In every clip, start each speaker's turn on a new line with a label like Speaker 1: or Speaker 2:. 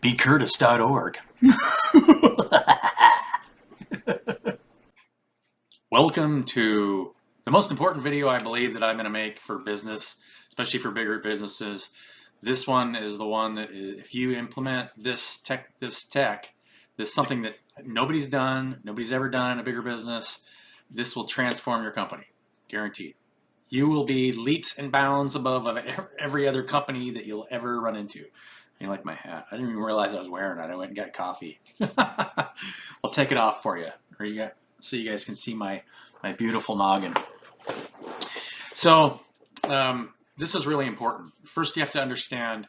Speaker 1: BeCurtis.org.
Speaker 2: Welcome to the most important video I believe that I'm going to make for business, especially for bigger businesses. This one is the one that if you implement this something that nobody's ever done in a bigger business, this will transform your company, guaranteed. You will be leaps and bounds above every other company that you'll ever run into. You like my hat? I didn't even realize I was wearing it. I went and got coffee. I'll take it off for you, so you guys can see my beautiful noggin. So this is really important. First, you have to understand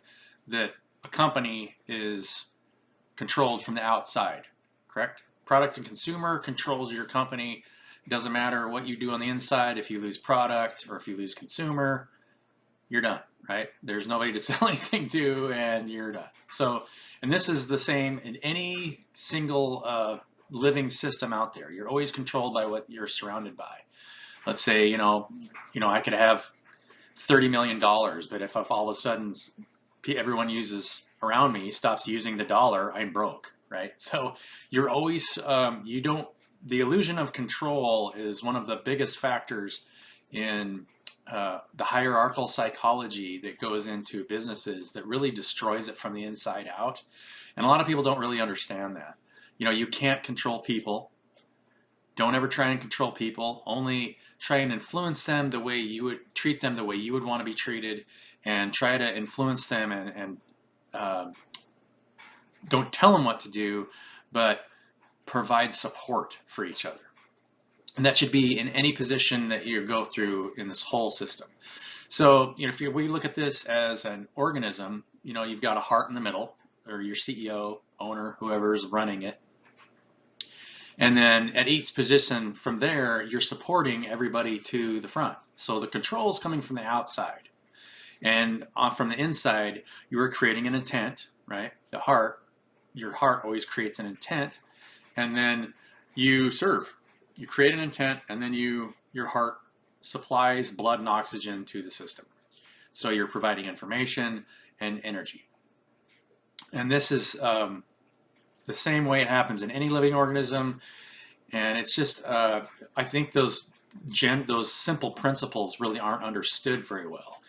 Speaker 2: that a company is controlled from the outside, correct? Product and consumer controls your company. It doesn't matter what you do on the inside. If you lose product or if you lose consumer, you're done, right? There's nobody to sell anything to, and you're done. So, and this is the same in any single living system out there. You're always controlled by what you're surrounded by. Let's say, I could have $30 million, but if all of a sudden everyone around me stops using the dollar, I'm broke, right? So you're always, the illusion of control is one of the biggest factors in the hierarchical psychology that goes into businesses that really destroys it from the inside out. And a lot of people don't really understand that. You can't control people. Don't ever try and control people. Only try and influence them the way you would treat them, the way you would want to be treated, and try to influence them and don't tell them what to do, but provide support for each other. And that should be in any position that you go through in this whole system. So, if we look at this as an organism, you've got a heart in the middle, or your CEO, owner, whoever's running it. And then at each position from there, you're supporting everybody to the front. So the control is coming from the outside. And from the inside, you are creating an intent, right? Your heart always creates an intent. And then you serve. You create an intent, and then your heart supplies blood and oxygen to the system. So you're providing information and energy. And this is the same way it happens in any living organism. And it's just, I think those simple principles really aren't understood very well.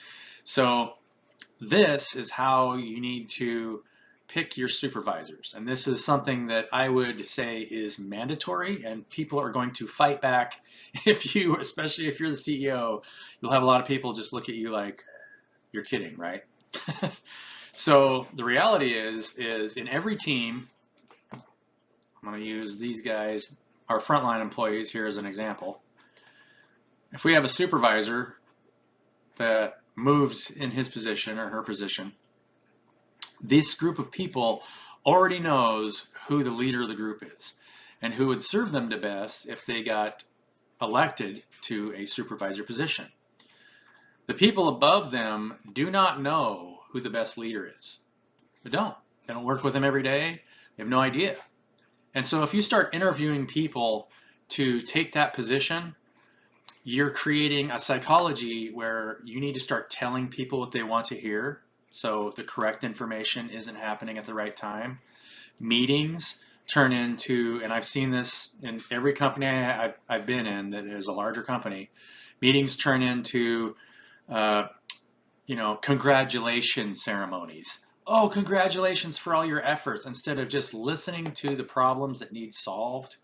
Speaker 2: So this is how you need to pick your supervisors. And this is something that I would say is mandatory, and people are going to fight back especially if you're the CEO. You'll have a lot of people just look at you like you're kidding, right? So the reality is in every team, I'm going to use these guys, our frontline employees here as an example. If we have a supervisor that moves in his position or her position, this group of people already knows who the leader of the group is and who would serve them the best if they got elected to a supervisor position. The people above them do not know who the best leader is. They don't work with them every day. They have no idea. And so if you start interviewing people to take that position, you're creating a psychology where you need to start telling people what they want to hear. So the correct information isn't happening at the right time. Meetings turn into, and I've seen this in every company I've been in that is a larger company, meetings turn into, congratulation ceremonies. Oh, congratulations for all your efforts, instead of just listening to the problems that need solved.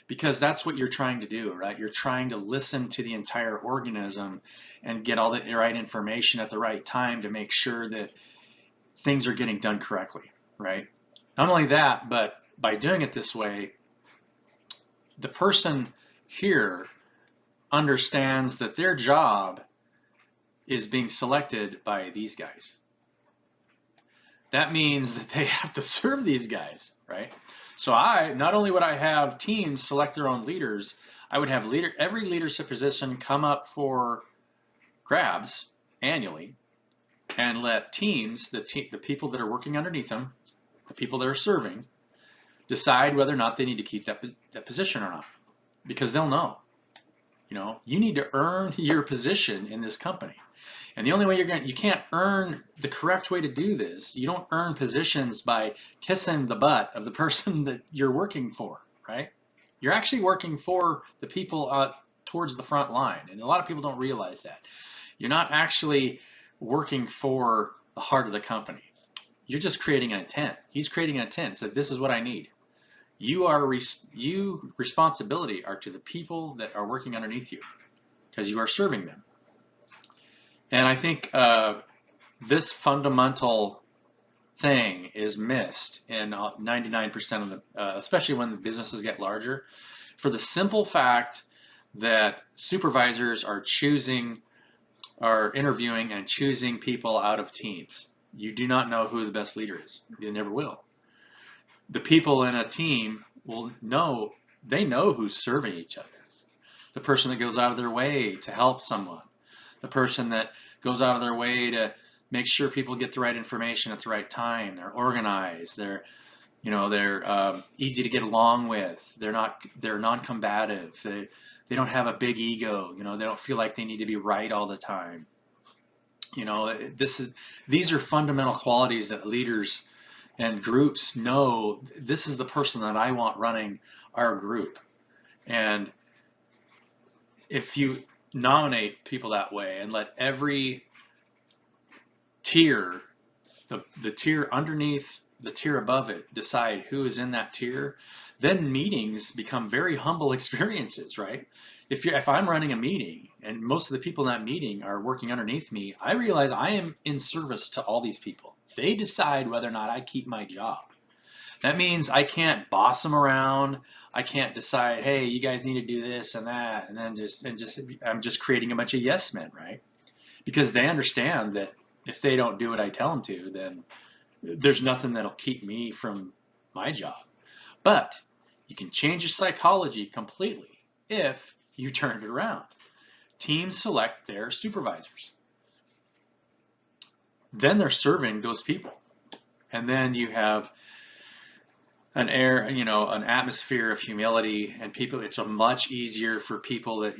Speaker 2: Because that's what you're trying to do, right? You're trying to listen to the entire organism and get all the right information at the right time to make sure that things are getting done correctly, right? Not only that, but by doing it this way, the person here understands that their job is being selected by these guys. That means that they have to serve these guys, right? So not only would I have teams select their own leaders, I would have every leadership position come up for grabs annually, and let teams, the people that are working underneath them, the people that are serving, decide whether or not they need to keep that position or not, because they'll know. You need to earn your position in this company. And the only way you can't earn the correct way to do this. You don't earn positions by kissing the butt of the person that you're working for, right? You're actually working for the people towards the front line. And a lot of people don't realize that. You're not actually working for the heart of the company. You're just creating an intent. He's creating an intent. So this is what I need. Responsibility are to the people that are working underneath you, because you are serving them. And I think this fundamental thing is missed in 99% of the, especially when the businesses get larger, for the simple fact that supervisors are interviewing and choosing people out of teams. You do not know who the best leader is. You never will. The people in a team they know who's serving each other. The person that goes out of their way to help someone. The person that goes out of their way to make sure people get the right information at the right time. They're organized. They're easy to get along with. They're non-combative. They don't have a big ego. They don't feel like they need to be right all the time. These are fundamental qualities that leaders and groups know. This is the person that I want running our group. And if you nominate people that way and let every tier, the tier underneath, the tier above it, decide who is in that tier, then meetings become very humble experiences, right? If I'm running a meeting and most of the people in that meeting are working underneath me, I realize I am in service to all these people. They decide whether or not I keep my job. That means I can't boss them around. I can't decide, hey, you guys need to do this and that, and then I'm just creating a bunch of yes men, right? Because they understand that if they don't do what I tell them to, then there's nothing that'll keep me from my job. But you can change your psychology completely if you turn it around. Teams select their supervisors. Then they're serving those people. And then you have an atmosphere of humility, and people, it's much easier for people that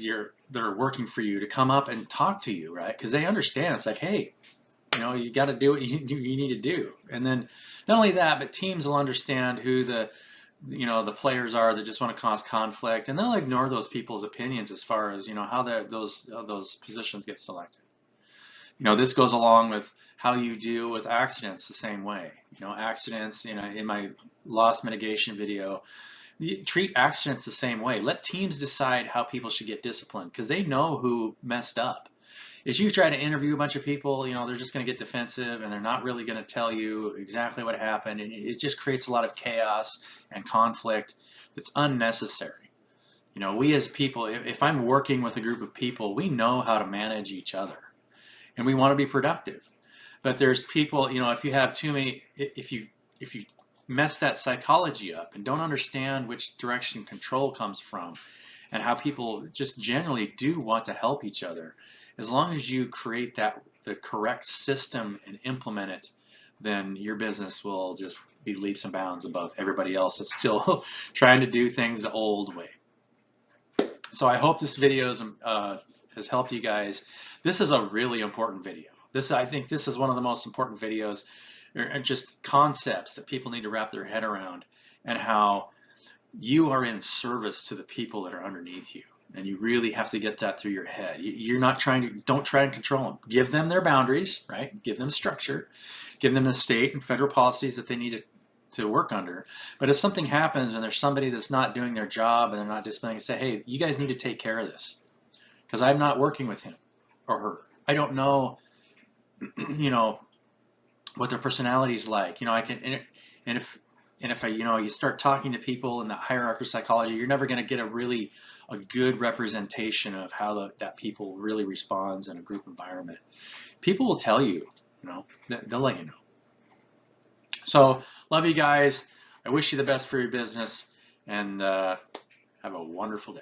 Speaker 2: are working for you to come up and talk to you, right? Because they understand. It's like, hey, you got to do what you need to do. And then not only that, but teams will understand who the players are that just want to cause conflict, and they'll ignore those people's opinions as far as how those positions get selected. This goes along with how you deal with accidents the same way. Accidents, in my loss mitigation video, you treat accidents the same way. Let teams decide how people should get disciplined, because they know who messed up. If you try to interview a bunch of people, they're just going to get defensive, and they're not really going to tell you exactly what happened, and it just creates a lot of chaos and conflict that's unnecessary. We as people, if I'm working with a group of people, we know how to manage each other, and we want to be productive. But there's people, if you have too many, if you mess that psychology up and don't understand which direction control comes from and how people just generally do want to help each other, as long as you create the correct system and implement it, then your business will just be leaps and bounds above everybody else that's still trying to do things the old way. So I hope this video has helped you guys. This is a really important video. I think this is one of the most important videos, and just concepts that people need to wrap their head around, and how you are in service to the people that are underneath you. And you really have to get that through your head. Don't try and control them. Give them their boundaries, right? Give them structure. Give them the state and federal policies that they need to work under. But if something happens and there's somebody that's not doing their job and they're not disciplining, say, hey, you guys need to take care of this, because I'm not working with him or her. I don't know, what their personality's like. If you start talking to people in that hierarchical psychology, you're never going to get a good representation of how that people really responds in a group environment. People will tell you, they'll let you know. So love you guys. I wish you the best for your business, and have a wonderful day.